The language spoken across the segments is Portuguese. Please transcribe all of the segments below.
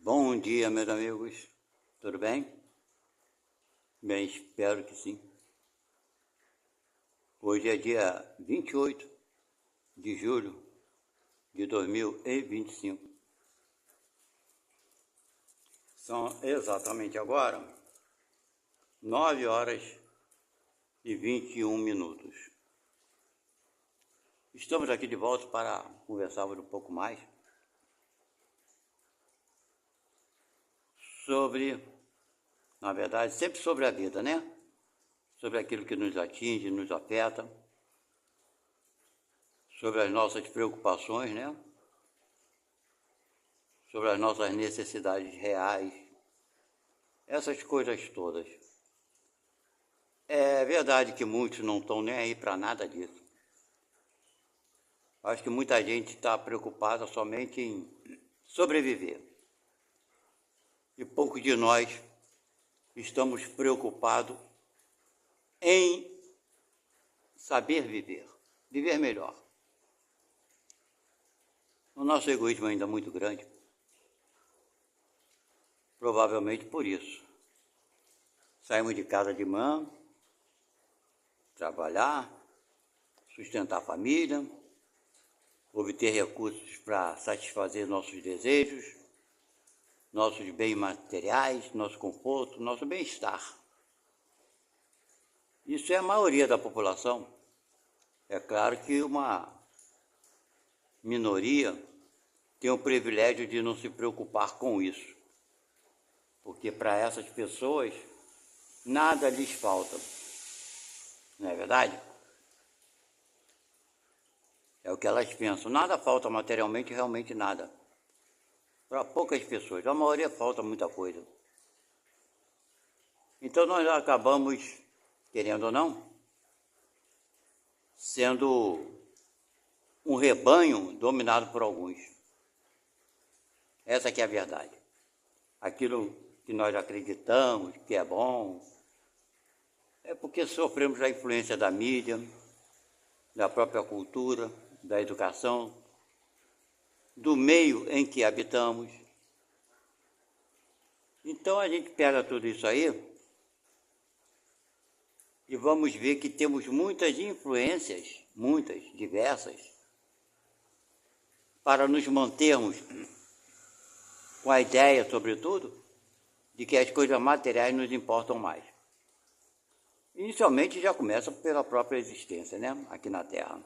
Bom dia, meus amigos. Tudo bem? Bem, espero que sim. Hoje é dia 28 de julho de 2025. São exatamente agora 9 horas e 21 minutos. Estamos aqui de volta para conversarmos um pouco mais sobre, na verdade, sempre sobre a vida, né? Sobre aquilo que nos atinge, nos afeta, sobre as nossas preocupações, né? Sobre as nossas necessidades reais, essas coisas todas. É verdade que muitos não estão nem aí para nada disso. Acho que muita gente está preocupada somente em sobreviver. E poucos de nós estamos preocupados em saber viver, viver melhor. O nosso egoísmo ainda é muito grande. Provavelmente por isso. Saímos de casa de manhã, trabalhar, sustentar a família, obter recursos para satisfazer nossos desejos, nossos bens materiais, nosso conforto, nosso bem-estar. Isso é a maioria da população. É claro que uma minoria tem o privilégio de não se preocupar com isso, porque para essas pessoas nada lhes falta, não é verdade? É o que elas pensam, nada falta materialmente, realmente nada. Para poucas pessoas, a maioria falta muita coisa. Então nós acabamos, querendo ou não, sendo um rebanho dominado por alguns. Essa que é a verdade. Aquilo que nós acreditamos que é bom, é porque sofremos a influência da mídia, da própria cultura, da educação, do meio em que habitamos. Então a gente pega tudo isso aí e vamos ver que temos muitas influências, muitas, diversas, para nos mantermos com a ideia, sobretudo, de que as coisas materiais nos importam mais. Inicialmente já começa pela própria existência, né? Aqui na Terra.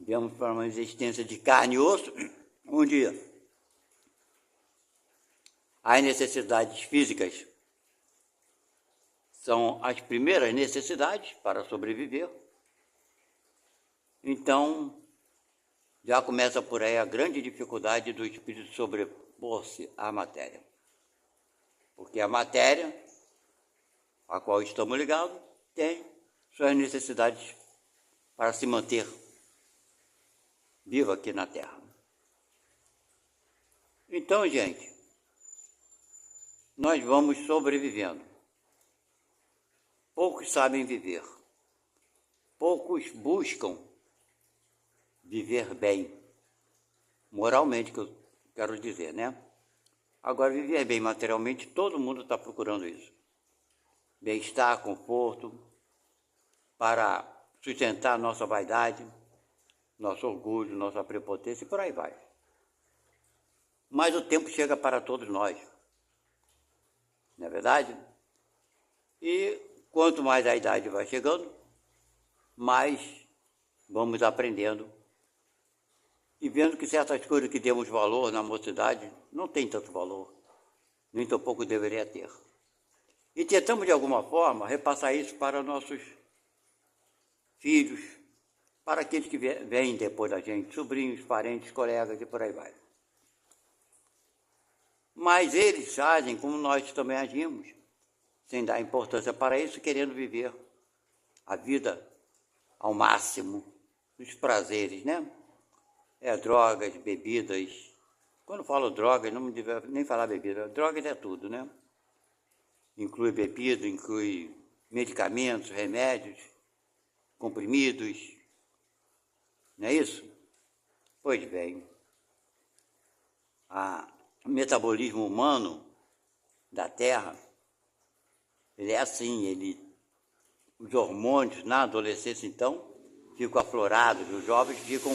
Viemos para uma existência de carne e osso, onde as necessidades físicas são as primeiras necessidades para sobreviver. Então, já começa por aí a grande dificuldade do espírito sobrepor-se à matéria. Porque a matéria, a qual estamos ligados, tem suas necessidades para se manter viva aqui na Terra. Então, gente, nós vamos sobrevivendo. Poucos sabem viver. Poucos buscam viver bem, moralmente, que eu quero dizer, né? Agora, viver bem materialmente, todo mundo está procurando isso. Bem-estar, conforto, para sustentar nossa vaidade, nosso orgulho, nossa prepotência e por aí vai. Mas o tempo chega para todos nós, não é verdade? E quanto mais a idade vai chegando, mais vamos aprendendo e vendo que certas coisas que demos valor na mocidade não tem tanto valor, nem tão pouco deveria ter. E tentamos de alguma forma repassar isso para nossos filhos, para aqueles que vêm depois da gente, sobrinhos, parentes, colegas e por aí vai. Mas eles agem como nós também agimos, sem dar importância para isso, querendo viver a vida ao máximo, os prazeres, né? Drogas, bebidas. Quando falo drogas, não me deve nem falar bebida. Drogas é tudo, né? Inclui bebida, inclui medicamentos, remédios, comprimidos. Não é isso? Pois bem, metabolismo humano da Terra, ele é assim, os hormônios na adolescência, então, ficam aflorados, os jovens ficam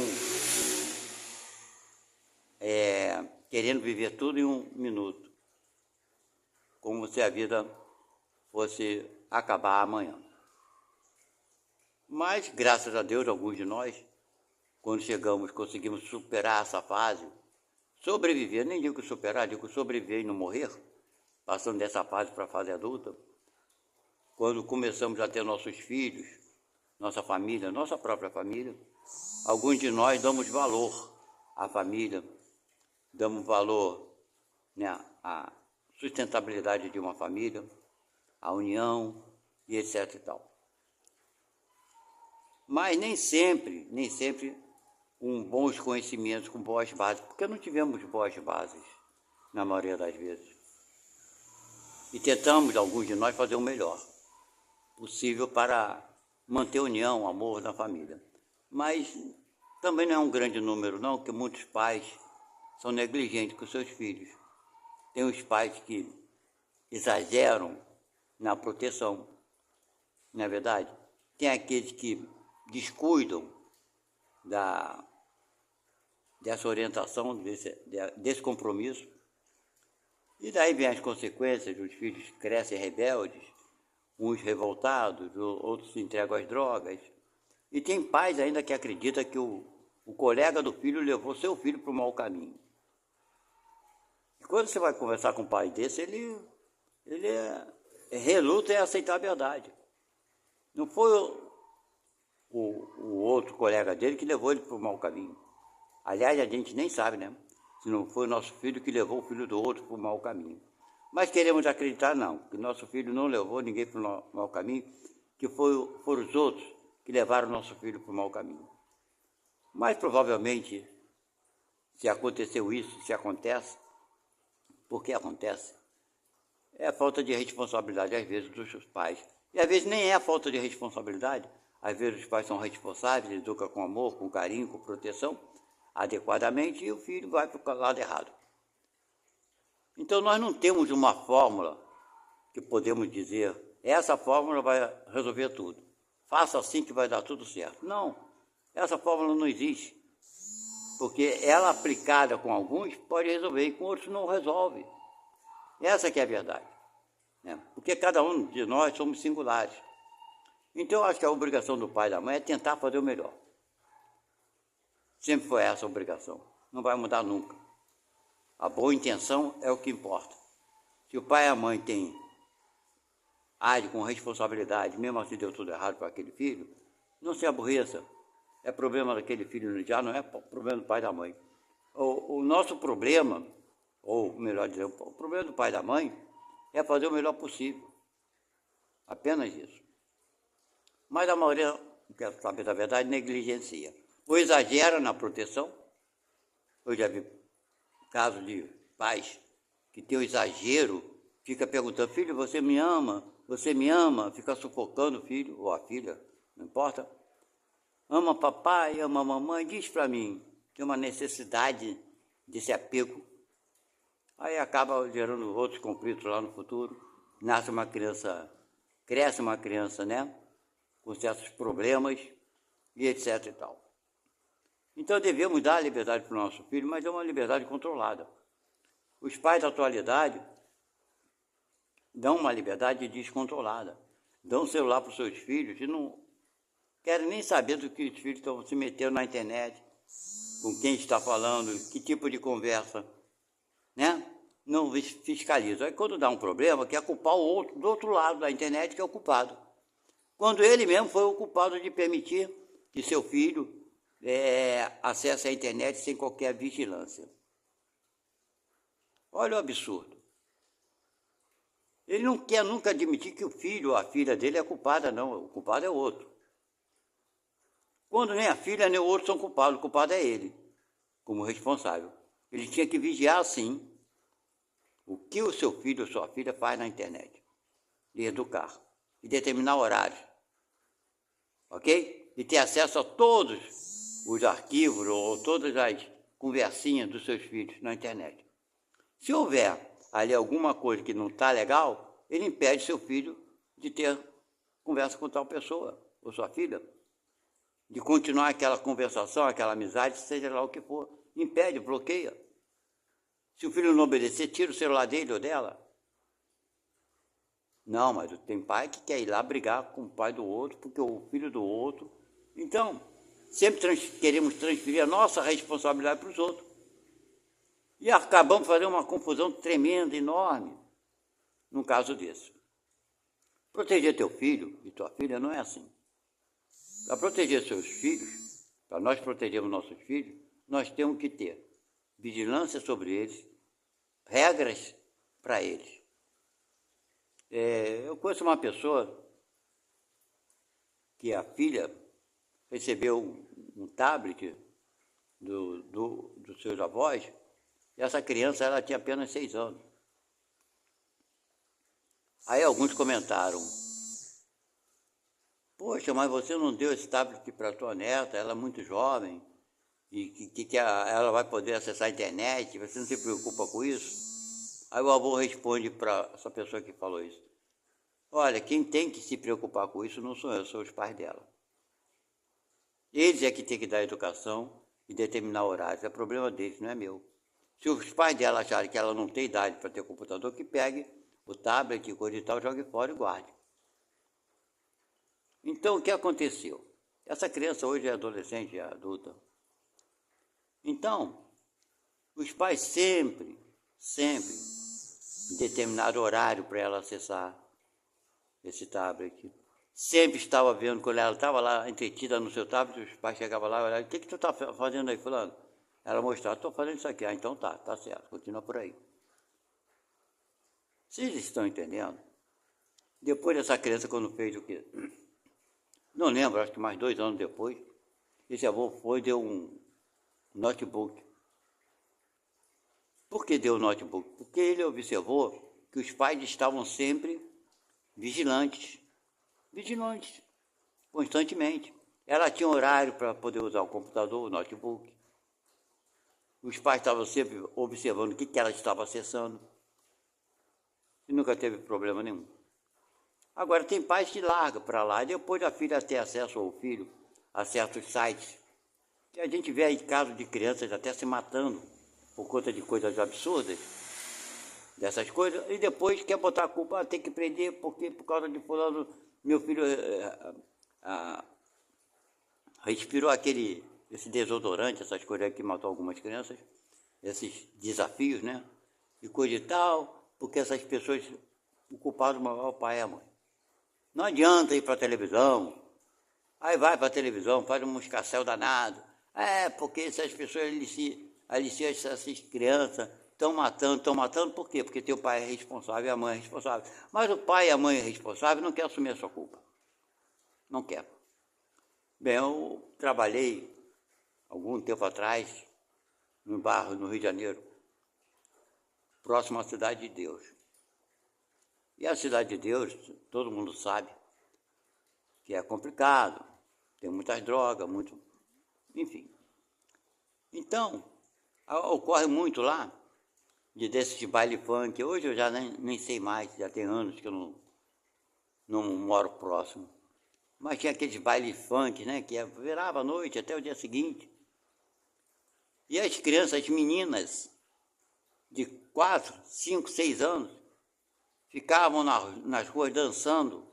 querendo viver tudo em um minuto, como se a vida fosse acabar amanhã. Mas, graças a Deus, alguns de nós, quando chegamos, conseguimos superar essa fase, sobreviver, nem digo superar, digo sobreviver e não morrer, passando dessa fase para a fase adulta. Quando começamos a ter nossos filhos, nossa família, nossa própria família, alguns de nós damos valor à família, damos valor, né, à sustentabilidade de uma família, à união e etc e tal. Mas nem sempre com bons conhecimentos, com boas bases, porque não tivemos boas bases, na maioria das vezes. E tentamos, alguns de nós, fazer o melhor possível para manter a união, amor na família. Mas também não é um grande número, não, porque muitos pais são negligentes com seus filhos. Tem os pais que exageram na proteção, não é verdade? Tem aqueles que descuidam dessa orientação, desse compromisso. E daí vem as consequências, os filhos crescem rebeldes, uns revoltados, outros se entregam às drogas. E tem pais ainda que acreditam que o colega do filho levou seu filho para o mau caminho. E quando você vai conversar com um pai desse, ele reluta em aceitar a verdade. Não foi o outro colega dele que levou ele para o mau caminho. Aliás, a gente nem sabe, né? Se não foi o nosso filho que levou o filho do outro para o mau caminho. Mas queremos acreditar, não, que nosso filho não levou ninguém para o mau caminho, que foram os outros que levaram nosso filho para o mau caminho. Mas provavelmente, se aconteceu isso, se acontece, porque acontece, é a falta de responsabilidade, às vezes, dos seus pais. E às vezes nem é a falta de responsabilidade, às vezes os pais são responsáveis, educam com amor, com carinho, com proteção, adequadamente, e o filho vai para o lado errado. Então nós não temos uma fórmula que podemos dizer, essa fórmula vai resolver tudo. Faça assim que vai dar tudo certo. Não, essa fórmula não existe. Porque ela aplicada com alguns pode resolver e com outros não resolve. Essa que é a verdade. Né? Porque cada um de nós somos singulares. Então eu acho que a obrigação do pai e da mãe é tentar fazer o melhor. Sempre foi essa a obrigação. Não vai mudar nunca. A boa intenção é o que importa. Se o pai e a mãe agem com responsabilidade, mesmo assim deu tudo errado para aquele filho, não se aborreça. É problema daquele filho, já não é problema do pai e da mãe. O nosso problema, ou melhor dizer, o problema do pai e da mãe é fazer o melhor possível. Apenas isso. Mas a maioria, quer saber da verdade, negligencia. Ou exagera na proteção. Eu já vi casos de pais que tem o exagero, fica perguntando, filho, você me ama? Você me ama? Fica sufocando o filho ou a filha, não importa. Ama papai, ama mamãe, diz para mim. Tem uma necessidade desse apego. Aí acaba gerando outros conflitos lá no futuro. Nasce uma criança, cresce uma criança, né? Com certos problemas e etc e tal. Então devemos dar liberdade para o nosso filho, mas é uma liberdade controlada. Os pais da atualidade dão uma liberdade descontrolada. Dão celular para os seus filhos e não querem nem saber do que os filhos estão se metendo na internet, com quem está falando, que tipo de conversa, né? Não fiscaliza. Aí quando dá um problema, quer culpar o outro do outro lado da internet, que é o culpado. Quando ele mesmo foi o culpado de permitir que seu filho acesse a internet sem qualquer vigilância. Olha o absurdo. Ele não quer nunca admitir que o filho ou a filha dele é culpada, não. O culpado é o outro. Quando nem a filha nem o outro são culpados, o culpado é ele, como responsável. Ele tinha que vigiar, sim, o que o seu filho ou sua filha faz na internet. E educar. E determinar horários. Ok? E ter acesso a todos os arquivos ou todas as conversinhas dos seus filhos na internet. Se houver ali alguma coisa que não está legal, ele impede seu filho de ter conversa com tal pessoa, ou sua filha, de continuar aquela conversação, aquela amizade, seja lá o que for. Impede, bloqueia. Se o filho não obedecer, tira o celular dele ou dela. Não, mas tem pai que quer ir lá brigar com o pai do outro, porque o filho do outro. Então, sempre queremos transferir a nossa responsabilidade para os outros. E acabamos fazendo uma confusão tremenda, enorme, num caso desse. Proteger teu filho e tua filha não é assim. Para proteger seus filhos, para nós protegermos nossos filhos, nós temos que ter vigilância sobre eles, regras para eles. Eu conheço uma pessoa que a filha recebeu um tablet dos seus avós, e essa criança ela tinha apenas 6 anos. Aí alguns comentaram: poxa, mas você não deu esse tablet para a tua neta, ela é muito jovem, e que ela vai poder acessar a internet, você não se preocupa com isso? Aí o avô responde para essa pessoa que falou isso: olha, quem tem que se preocupar com isso não sou eu, são os pais dela. Eles é que tem que dar educação e determinar horários, é problema deles, não é meu. Se os pais dela acharem que ela não tem idade para ter computador, que pegue o tablet, coisa e tal, jogue fora e guarde. Então, o que aconteceu? Essa criança hoje é adolescente, é adulta. Então, os pais sempre determinaram horário para ela acessar esse tablet. Sempre estava vendo, quando ela estava lá entretida no seu tablet, os pais chegavam lá e olhavam: o que tu está fazendo aí, fulano? Ela mostrava: estou fazendo isso aqui. Ah, então tá certo, continua por aí. Vocês estão entendendo? Depois dessa criança, quando fez o quê? Não lembro, acho que mais 2 anos depois, esse avô foi e deu um notebook. Por que deu o notebook? Porque ele observou que os pais estavam sempre vigilantes, constantemente. Ela tinha horário para poder usar o computador, o notebook. Os pais estavam sempre observando o que ela estava acessando. E nunca teve problema nenhum. Agora, tem pais que largam para lá, e depois a filha ter acesso ao filho a certos sites, que a gente vê aí casos de crianças até se matando por conta de coisas absurdas, dessas coisas, e depois quer botar a culpa: tem que prender, porque por causa de fulano, meu filho respirou esse desodorante, essas coisas que matou algumas crianças, esses desafios, né? E coisa e tal, porque essas pessoas, o culpado maior é o pai e a mãe. Não adianta ir para a televisão, aí vai para a televisão, faz um escarcéu danado. Porque essas pessoas aliciam essas crianças, estão matando, por quê? Porque teu pai é responsável e a mãe é responsável. Mas o pai e a mãe é responsável não quer assumir a sua culpa. Não quer. Bem, eu trabalhei algum tempo atrás no bairro, no Rio de Janeiro, próximo à Cidade de Deus. E a Cidade de Deus, todo mundo sabe que é complicado, tem muitas drogas, enfim. Então, ocorre muito lá, desses baile funk. Hoje eu já nem sei mais, já tem anos que eu não moro próximo. Mas tinha aqueles baile funk, né, que virava a noite até o dia seguinte. E as crianças, as meninas de 4, 5, 6 anos, ficavam nas ruas dançando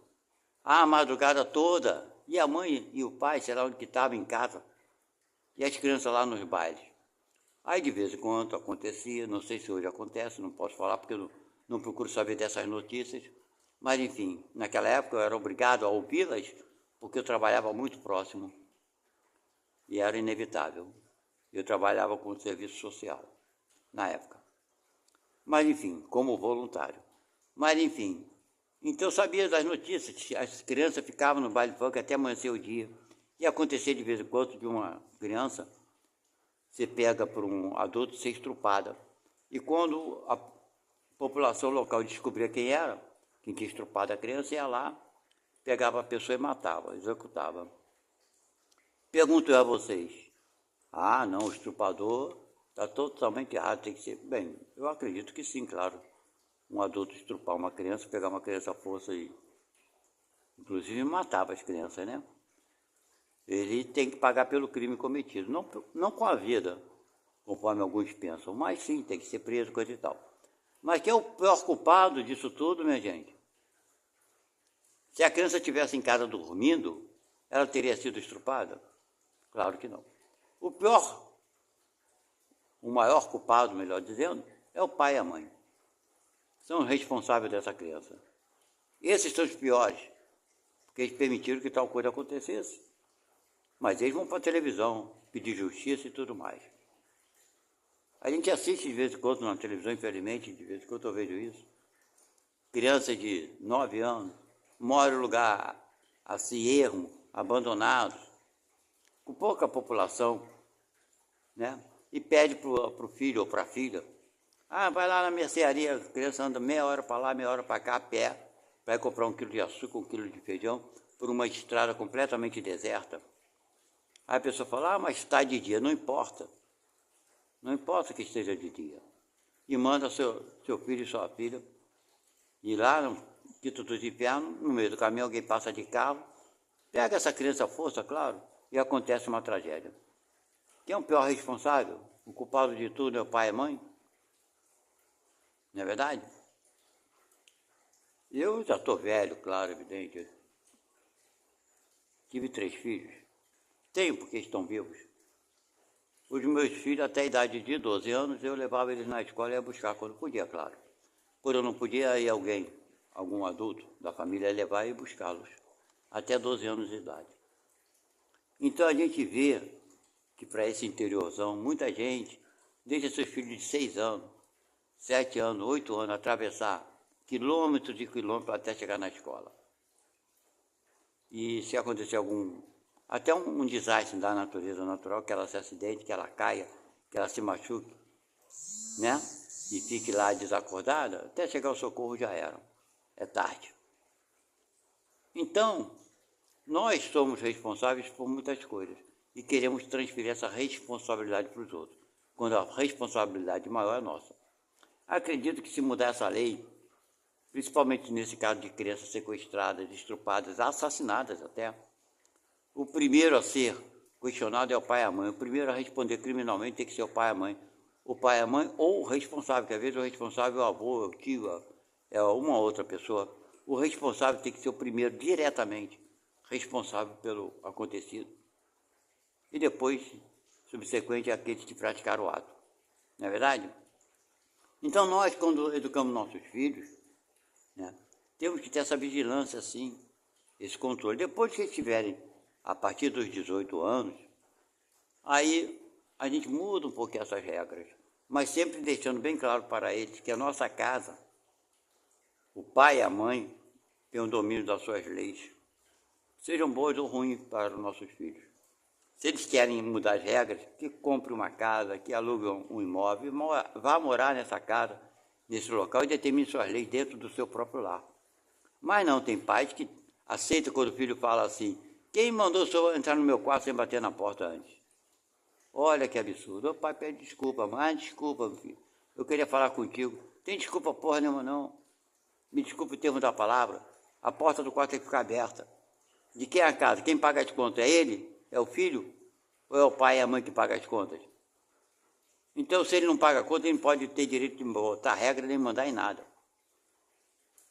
a madrugada toda, e a mãe e o pai, sei lá onde que estavam, em casa, e as crianças lá nos bailes. Aí de vez em quando acontecia, não sei se hoje acontece, não posso falar porque eu não procuro saber dessas notícias, mas enfim, naquela época eu era obrigado a ouvi-las, porque eu trabalhava muito próximo, e era inevitável. Eu trabalhava com serviço social, na época. Mas enfim, como voluntário. Mas enfim, então eu sabia das notícias, as crianças ficavam no baile funk até amanhecer o dia. E acontecia de vez em quando de uma criança ser pega por um adulto, ser estrupada. E quando a população local descobria quem era, quem tinha estrupado a criança, ia lá, pegava a pessoa e matava, executava. Pergunto eu a vocês: não, o estrupador Está totalmente errado, tem que ser... Bem, eu acredito que sim, claro. Um adulto estrupar uma criança, pegar uma criança à força e... Inclusive matava as crianças, né? Ele tem que pagar pelo crime cometido. Não com a vida, conforme alguns pensam, mas sim, tem que ser preso, coisa e tal. Mas quem é o pior culpado disso tudo, minha gente? Se a criança estivesse em casa dormindo, ela teria sido estrupada? Claro que não. O maior culpado, melhor dizendo, é o pai e a mãe. São os responsáveis dessa criança. Esses são os piores, porque eles permitiram que tal coisa acontecesse. Mas eles vão para a televisão pedir justiça e tudo mais. A gente assiste de vez em quando na televisão, infelizmente, de vez em quando eu vejo isso. Crianças de 9 anos moram em lugar assim, ermo, abandonados, com pouca população, né? E pede para o filho ou para a filha, vai lá na mercearia, a criança anda meia hora para lá, meia hora para cá, a pé, vai comprar 1 quilo de açúcar, 1 quilo de feijão, por uma estrada completamente deserta. Aí a pessoa fala, mas está de dia, não importa. Não importa que esteja de dia. E manda seu filho e sua filha ir lá no quinto dos infernos, no meio do caminho alguém passa de carro, pega essa criança à força, claro, e acontece uma tragédia. Quem é o pior responsável? O culpado de tudo é o pai e a mãe? Não é verdade? Eu já estou velho, claro, evidente. Tive 3 filhos. Tenho porque estão vivos. Os meus filhos, até a idade de 12 anos, eu levava eles na escola e ia buscar quando podia, claro. Quando eu não podia, ia algum adulto da família, ia levar e buscá-los. Até 12 anos de idade. Então a gente vê que para esse interiorzão, muita gente deixa seus filhos de 6 anos, 7 anos, 8 anos, atravessar quilômetros e quilômetros até chegar na escola. E se acontecer até um desastre da natureza natural, que ela se acidente, que ela caia, que ela se machuque, né? E fique lá desacordada, até chegar ao socorro já era. É tarde. Então, nós somos responsáveis por muitas coisas e queremos transferir essa responsabilidade para os outros, quando a responsabilidade maior é nossa. Acredito que se mudar essa lei, principalmente nesse caso de crianças sequestradas, estrupadas, assassinadas até, o primeiro a ser questionado é o pai e a mãe. O primeiro a responder criminalmente tem que ser o pai e a mãe. O pai e a mãe ou o responsável, que às vezes o responsável é o avô, é o tio, é uma outra pessoa. O responsável tem que ser o primeiro diretamente responsável pelo acontecido. E depois, subsequente, aqueles que praticaram o ato. Não é verdade? Então nós, quando educamos nossos filhos, né, temos que ter essa vigilância, assim, esse controle. Depois que eles estiverem a partir dos 18 anos, aí a gente muda um pouquinho essas regras, mas sempre deixando bem claro para eles que a nossa casa, o pai e a mãe, têm o domínio das suas leis, sejam boas ou ruins para os nossos filhos. Se eles querem mudar as regras, que compre uma casa, que alugue um imóvel, vá morar nessa casa, nesse local e determine suas leis dentro do seu próprio lar. Mas não, tem pais que aceitam quando o filho fala assim, quem mandou o senhor entrar no meu quarto sem bater na porta antes? Olha que absurdo. O pai pede desculpa, mas desculpa, meu filho. Eu queria falar contigo. Tem desculpa porra nenhuma, não. Me desculpe o termo da palavra. A porta do quarto tem que ficar aberta. De quem é a casa? Quem paga as contas? É ele? É o filho? Ou é o pai e a mãe que pagam as contas? Então, se ele não paga a conta, ele não pode ter direito de botar regra nem mandar em nada.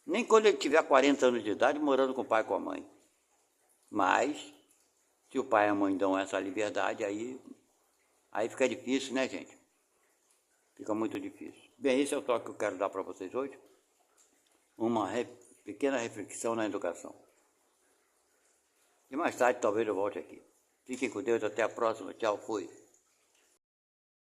Nem quando ele tiver 40 anos de idade morando com o pai e com a mãe. Mas, se o pai e a mãe dão essa liberdade, aí fica difícil, né, gente? Fica muito difícil. Bem, esse é o toque que eu quero dar para vocês hoje. Uma pequena reflexão na educação. E mais tarde talvez eu volte aqui. Fiquem com Deus, até a próxima. Tchau, fui.